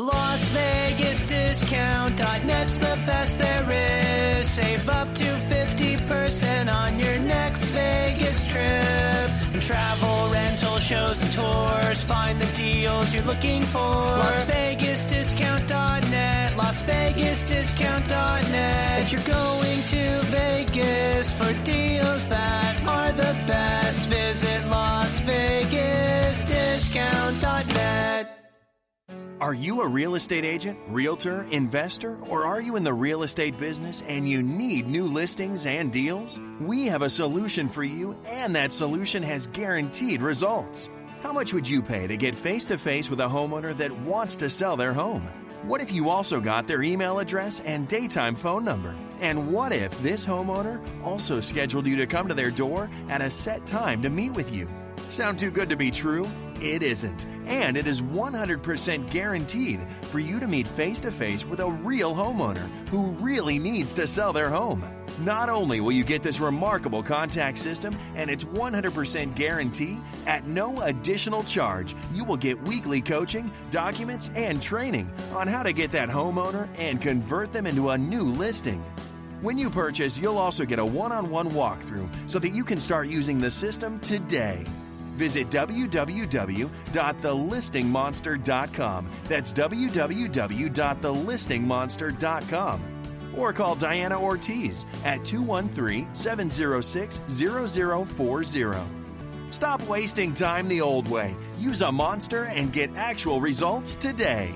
Las Vegas Discount.net's the best there is. Save up to 50% on your next Vegas trip. And travel, rental, shows, and tours. Find the deals you're looking for. Las Vegas Discount.net. Las Vegas Discount.net. If you're going to Vegas for deals that are the best, visit Las Vegas Discount.net. Are you a real estate agent, realtor, investor, or are you in the real estate business and you need new listings and deals? We have a solution for you, and that solution has guaranteed results. How much would you pay to get face-to-face with a homeowner that wants to sell their home? What if you also got their email address and daytime phone number? And what if this homeowner also scheduled you to come to their door at a set time to meet with you? Sound too good to be true? It isn't. And it is 100% guaranteed for you to meet face-to-face with a real homeowner who really needs to sell their home. Not only will you get this remarkable contact system and its 100% guarantee at no additional charge, you will get weekly coaching, documents, and training on how to get that homeowner and convert them into a new listing. When you purchase, you'll also get a one-on-one walkthrough so that you can start using the system today. Visit www.thelistingmonster.com. That's www.thelistingmonster.com. Or call Diana Ortiz at 213-706-0040. Stop wasting time the old way. Use a monster and get actual results today.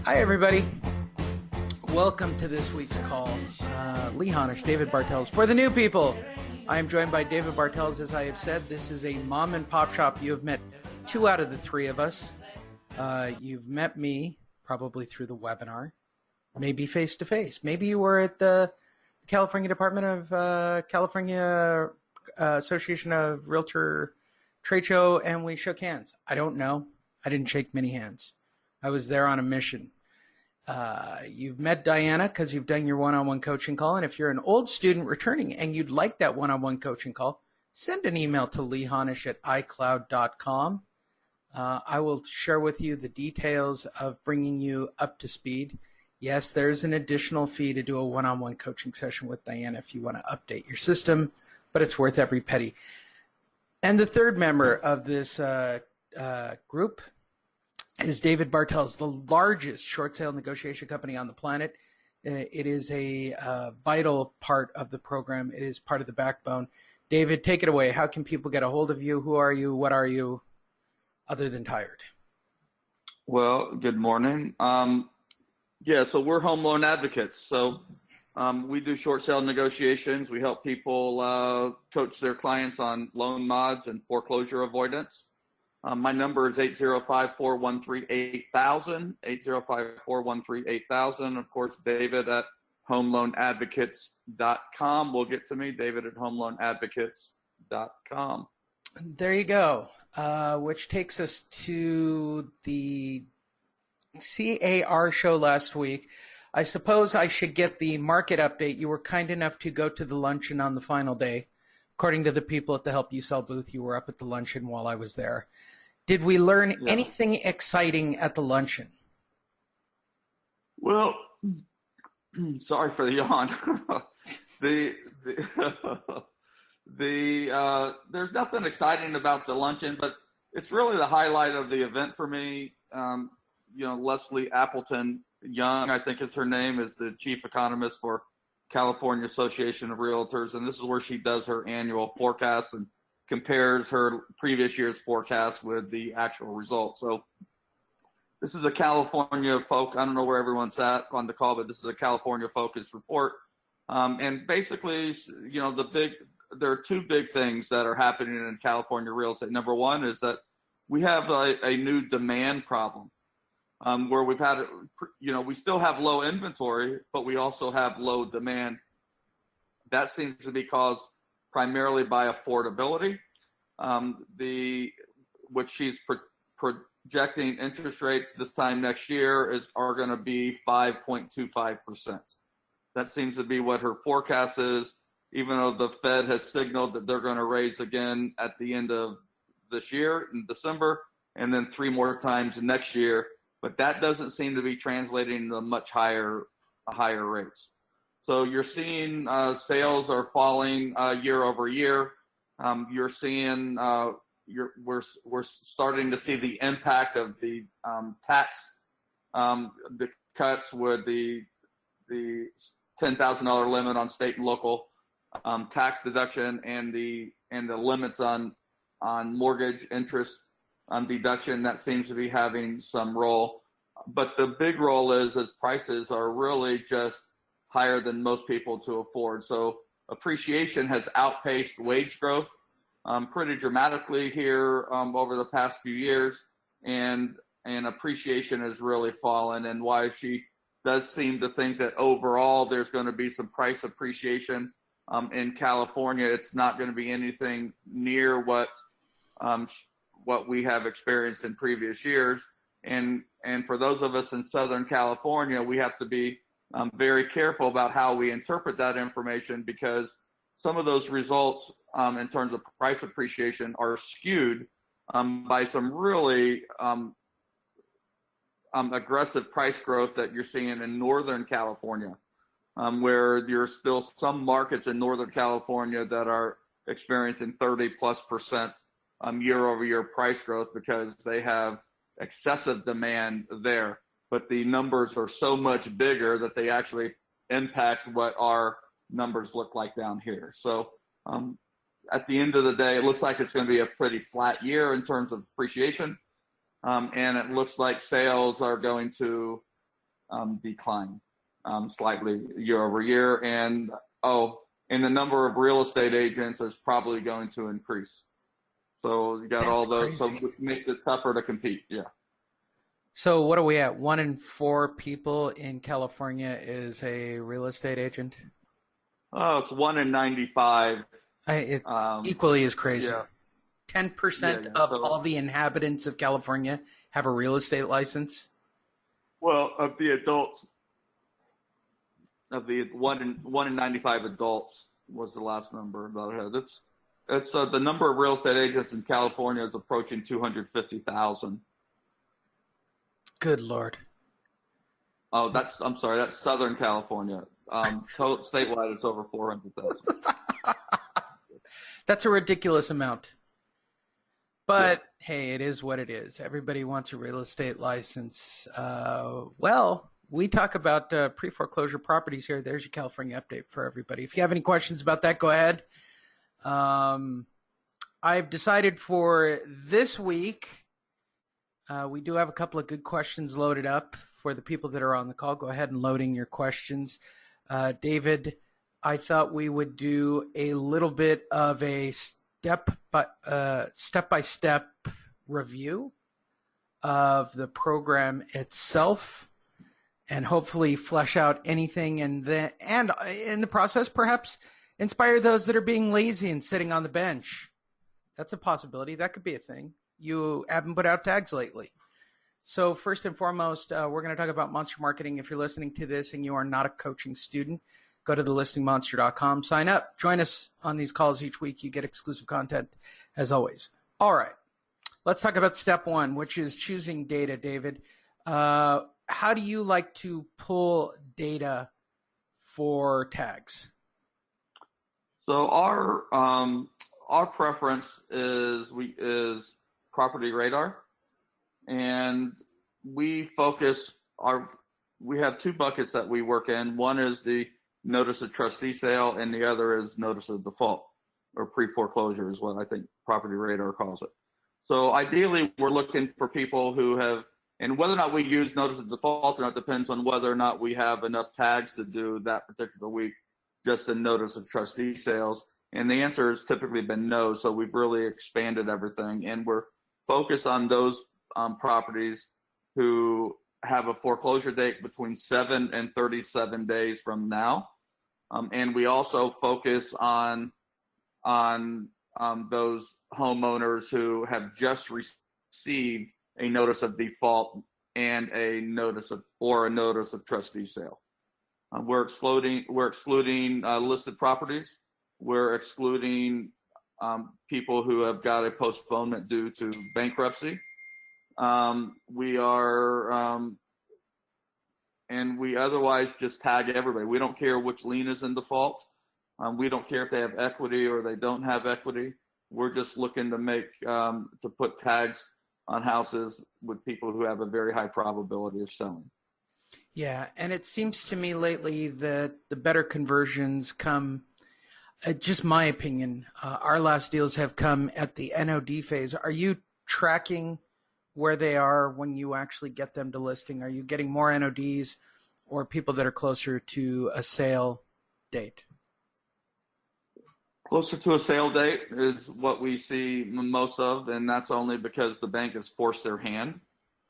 Hi, everybody. Welcome to this week's call. LeeHonish, David-Bartels. For the new people, I am joined by David-Bartels. As I have said, this is a mom and pop shop. You have met two out of the three of us. You've met me probably through the webinar, maybe face-to-face. Maybe you were at the California Department of California Association of Realtor trade show, and we shook hands. I don't know. I didn't shake many hands. I was there on a mission. You've met Diana because you've done your one-on-one coaching call. And if you're an old student returning and you'd like that one-on-one coaching call, send an email to lee-honish at icloud.com. I will share with you the details of bringing you up to speed. Yes, there's an additional fee to do a one-on-one coaching session with Diana if you want to update your system, but it's worth every penny. And the third member of this group is David-Bartels, the largest short sale negotiation company on the planet. It is a vital part of the program. It is part of the backbone. David, take it away. How can people get a hold of you? Who are you? What are you, other than tired? Well, good morning. So we're home loan advocates. So we do short sale negotiations. We help people coach their clients on loan mods and foreclosure avoidance. My number is 805-413-8000, 805-413-8000. Of course, David at homeloanadvocates.com will get to me, David at homeloanadvocates.com. There you go, which takes us to the CAR show last week. I suppose I should get the market update. You were kind enough to go to the luncheon on the final day. According to the people at the Help You Sell booth, you were up at the luncheon while I was there. Did we learn anything exciting at the luncheon? Well, sorry for the yawn. There's nothing exciting about the luncheon, but it's really the highlight of the event for me. Leslie Appleton Young, I think is her name, is the chief economist for California Association of Realtors, and this is where she does her annual forecast and compares her previous year's forecast with the actual results. So this is a California I don't know where everyone's at on the call, but this is a California focused report. And basically, there are two big things that are happening in California real estate. Number one is that we have a new demand problem. Where we've had, we still have low inventory, but we also have low demand. That seems to be caused primarily by affordability, which she's projecting interest rates this time next year are going to be 5.25%. That seems to be what her forecast is, even though the Fed has signaled that they're going to raise again at the end of this year in December, and then 3 more times next year. But that doesn't seem to be translating to much higher rates. So you're seeing sales are falling year over year. You're seeing we're starting to see the impact of the tax, the cuts with the $10,000 limit on state and local tax deduction, and the limits on mortgage interest deduction. That seems to be having some role. But the big role is prices are really just higher than most people to afford. So appreciation has outpaced wage growth pretty dramatically here over the past few years, and appreciation has really fallen. And why she does seem to think that overall there's going to be some price appreciation in California. It's not going to be anything near what we have experienced in previous years. And for those of us in Southern California, we have to be very careful about how we interpret that information, because some of those results in terms of price appreciation are skewed by some really aggressive price growth that you're seeing in Northern California, where there's still some markets in Northern California that are experiencing 30+% year-over-year price growth because they have excessive demand there. But the numbers are so much bigger that they actually impact what our numbers look like down here. So at the end of the day, it looks like it's going to be a pretty flat year in terms of appreciation. And it looks like sales are going to decline slightly year over year. And the number of real estate agents is probably going to increase. So you got That's all those, crazy. so it makes it tougher to compete. Yeah. So what are we at? 1 in 4 people in California is a real estate agent? Oh, it's 1 in 95. It's equally as crazy. Yeah. 10% of all the inhabitants of California have a real estate license? Well, of the adults, of the 1 in 95 adults was the last number that I had. It's the number of real estate agents in California is approaching 250,000. Good Lord. Oh, that's Southern California. Statewide, it's over 400,000. That's a ridiculous amount. But hey, it is what it is. Everybody wants a real estate license. Well, we talk about pre-foreclosure properties here. There's your California update for everybody. If you have any questions about that, go ahead. I've decided for this week, we do have a couple of good questions loaded up for the people that are on the call. Go ahead and loading your questions. David, I thought we would do a little bit of a step-by-step review of the program itself, and hopefully flesh out anything, and in the process, perhaps inspire those that are being lazy and sitting on the bench. That's a possibility. That could be a thing. You haven't put out tags lately. So first and foremost, we're going to talk about monster marketing. If you're listening to this and you are not a coaching student, go to thelistingmonster.com, sign up, join us on these calls each week. You get exclusive content as always. All right, let's talk about step 1, which is choosing data, David. How do you like to pull data for tags? So our preference is Property Radar, and we have 2 buckets that we work in. One is the notice of trustee sale, and the other is notice of default, or pre-foreclosure is what I think Property Radar calls it. So ideally, we're looking for people who have, and whether or not we use notice of default or not depends on whether or not we have enough tags to do that particular week, just a notice of trustee sales. And the answer has typically been no. So we've really expanded everything, and we're focused on those properties who have a foreclosure date between 7 and 37 days from now. And we also focus on those homeowners who have just received a notice of default and a notice of trustee sale. We're excluding listed properties. We're excluding people who have got a postponement due to bankruptcy. We are, and we otherwise just tag everybody. We don't care which lien is in default. We don't care if they have equity or they don't have equity. We're just looking to to put tags on houses with people who have a very high probability of selling. Yeah, and it seems to me lately that the better conversions come, just my opinion, our last deals have come at the NOD phase. Are you tracking where they are when you actually get them to listing? Are you getting more NODs or people that are closer to a sale date? Closer to a sale date is what we see most of, and that's only because the bank has forced their hand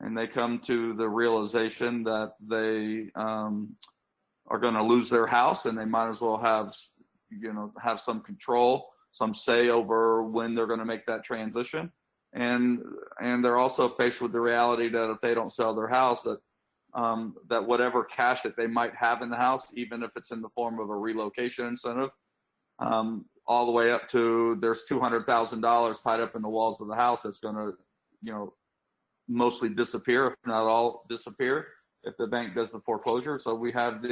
and they come to the realization that they are going to lose their house, and they might as well have some control, some say over when they're going to make that transition. And they're also faced with the reality that if they don't sell their house, that whatever cash that they might have in the house, even if it's in the form of a relocation incentive, all the way up to there's $200,000 tied up in the walls of the house that's going to, mostly disappear, if not all disappear, if the bank does the foreclosure. So we have if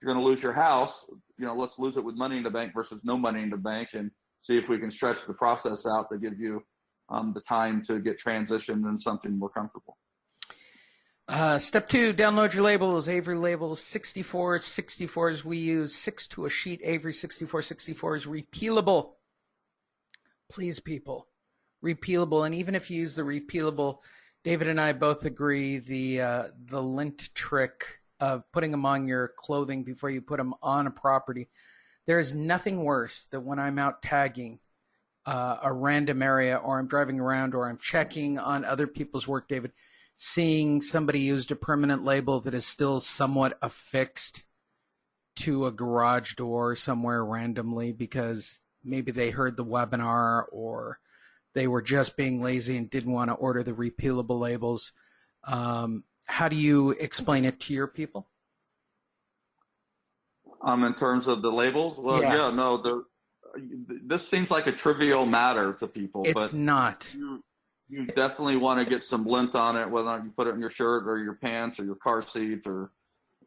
you're going to lose your house, let's lose it with money in the bank versus no money in the bank, and see if we can stretch the process out to give you the time to get transitioned in something more comfortable. Step 2, download your labels. Avery labels 64s we use 6 to a sheet. Avery 64 is repealable. Please, people, repealable. And even if you use the repealable, David and I both agree the lint trick of putting them on your clothing before you put them on a property. There is nothing worse than when I'm out tagging a random area, or I'm driving around, or I'm checking on other people's work, David, seeing somebody used a permanent label that is still somewhat affixed to a garage door somewhere randomly because maybe they heard the webinar or they were just being lazy and didn't want to order the repealable labels. How do you explain it to your people? In terms of the labels? Well, yeah no, this seems like a trivial matter to people. It's not. You definitely want to get some lint on it, whether or not you put it in your shirt or your pants or your car seat or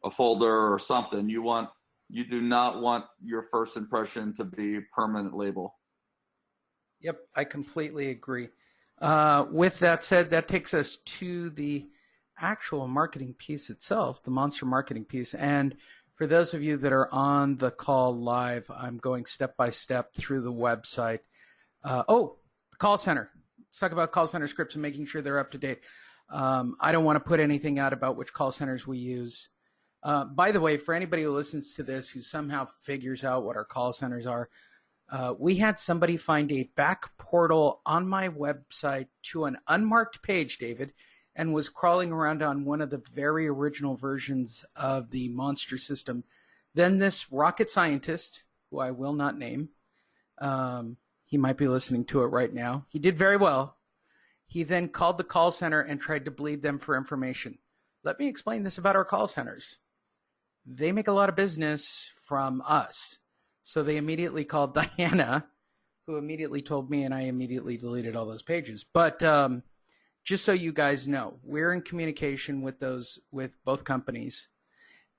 a folder or something. You do not want your first impression to be a permanent label. Yep, I completely agree. With that said, that takes us to the actual marketing piece itself, the monster marketing piece. And for those of you that are on the call live, I'm going step by step through the website. The call center. Let's talk about call center scripts and making sure they're up to date. I don't want to put anything out about which call centers we use. By the way, for anybody who listens to this who somehow figures out what our call centers are, we had somebody find a back portal on my website to an unmarked page, David, and was crawling around on one of the very original versions of the monster system. Then this rocket scientist, who I will not name, he might be listening to it right now. He did very well. He then called the call center and tried to bleed them for information. Let me explain this about our call centers. They make a lot of business from us. So they immediately called Diana, who immediately told me, and I immediately deleted all those pages. But just so you guys know, we're in communication with both companies.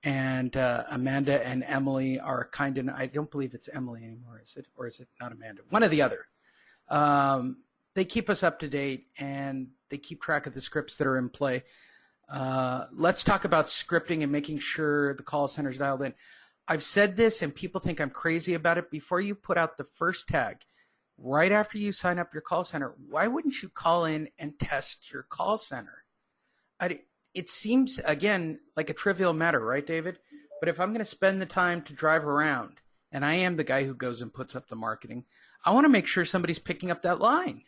And Amanda and Emily are kind of, I don't believe it's Emily anymore, is it? Or is it not Amanda? One or the other. They keep us up to date, and they keep track of the scripts that are in play. Let's talk about scripting and making sure the call center's dialed in. I've said this, and people think I'm crazy about it. Before you put out the first tag, right after you sign up your call center, why wouldn't you call in and test your call center? It seems, again, like a trivial matter, right, David? But if I'm going to spend the time to drive around, and I am the guy who goes and puts up the marketing, I want to make sure somebody's picking up that line.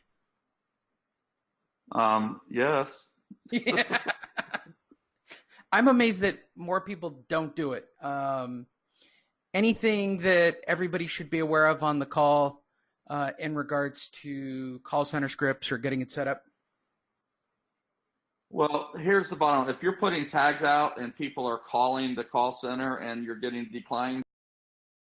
Yes. Yeah. I'm amazed that more people don't do it. Anything that everybody should be aware of on the call in regards to call center scripts or getting it set up? Well, here's the bottom. If you're putting tags out and people are calling the call center and you're getting declines,